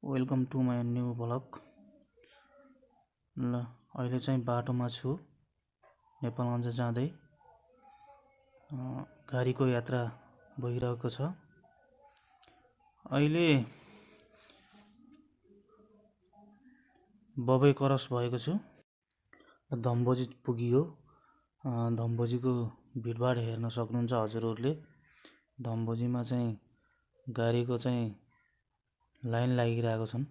Welcome to my new blog. ल अहिले चाहिँ बाटोमा छु, नेपालगञ्ज जाँदै गाडीको यात्रा भइरहेको छ। अहिले बबई क्रस भएको छु, धम्बोजी पुगियो। धम्बोजीको भिडभाड हेर्न सक्नुहुन्छ हजुरहरूले। धम्बोजीमा चाहिँ गाडीको चाहिँ लाइन लागिरहेको छन्,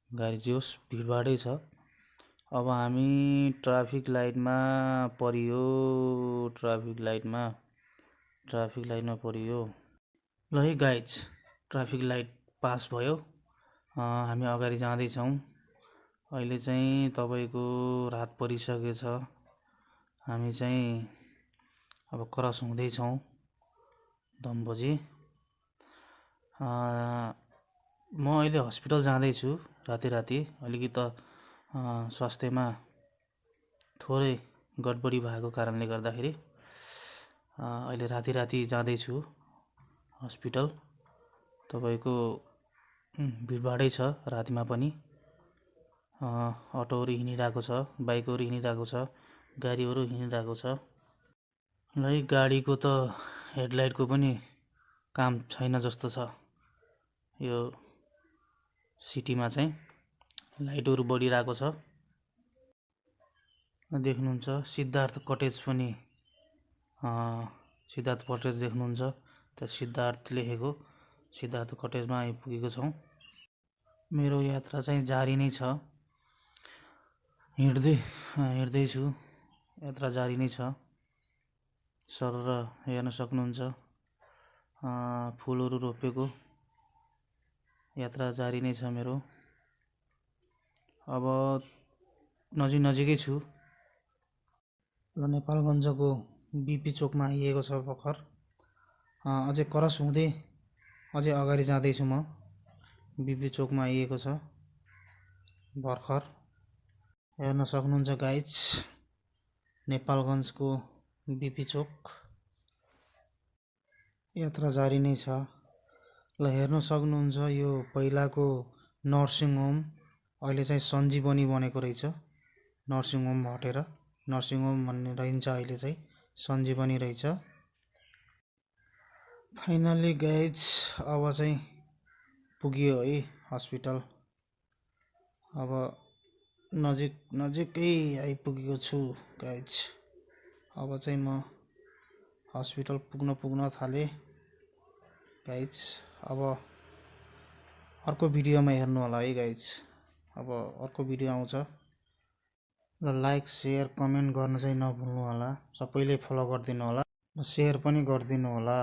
गाडी जोस् भिडभाडै छ। अब हामी ट्राफिक लाइटमा परियो, ट्राफिक लाइटमा परियो। ल है गाइज, ट्राफिक लाइट पास भयो, हामी अगाडि जाँदैछौँ। अहिले चाहिँ तपाईँको रात परिसकेछ, हामी चाहिँ अब क्रस हुँदैछौँ धम्बोजी। म अहिले हस्पिटल जाँदैछु राति अलिकति स्वास्थ्यमा थोरै गडबडी भएको कारणले गर्दाखेरि अहिले राति जाँदैछु हस्पिटल। तपाईँको भिडभाडै छ रातिमा पनि, अटोहरू हिँडिरहेको छ, बाइकहरू हिँडिरहेको छ, गाडीहरू हिँडिरहेको छ। ल गाडीको त हेडलाइटको पनि काम छैन जस्तो छ। यो सिटीमा चाहिँ लाइटहरू बढिरहेको छ, देख्नुहुन्छ। सिद्धार्थ कटेज पनि सिद्धार्थ कटेज देख्नुहुन्छ, त्यो सिद्धार्थ लेखेको सिद्धार्थ कटेजमा आइपुगेको छौँ। मेरो यात्रा चाहिँ जारी नै छ, हिँड्दैछु, यात्रा जारी नै छ। सर हेर्न सक्नुहुन्छ, फुलहरू रोपेको, यात्रा जारी नै छ मेरो। अब नजिकै छु। ल नेपालगञ्जको बिपी चोकमा आइएको छ भर्खर। अझै क्रस हुँदै अझै अगाडि जाँदैछु म। बिपी चोकमा आइएको छ भर्खर, हेर्न सक्नुहुन्छ गाइज, नेपालगञ्जको बिपी चोक। यात्रा जारी नै छ। ल हेर्न सक्नुहुन्छ, यो पहिलाको नर्सिङ होम अहिले चाहिँ सञ्जीवनी बनेको रहेछ। नर्सिङ होम हटेर नर्सिङ होम भन्ने रहन्छ, अहिले चाहिँ सञ्जीवनी रहेछ। फाइनली गाइज, अब चाहिँ पुगियो है हस्पिटल। अब नजिकै आइपुगेको छु गाइज। अब चाहिँ म हस्पिटल पुग्न थालेँ गाइज। अब अर्को भिडियोमा हेर्नु होला है गाइज। अब अर्को भिडियो आउँछ। र लाइक सेयर कमेन्ट गर्न चाहिँ नभुल्नु होला। सबैले फलो गरिदिनु होला, सेयर पनि गरिदिनु होला।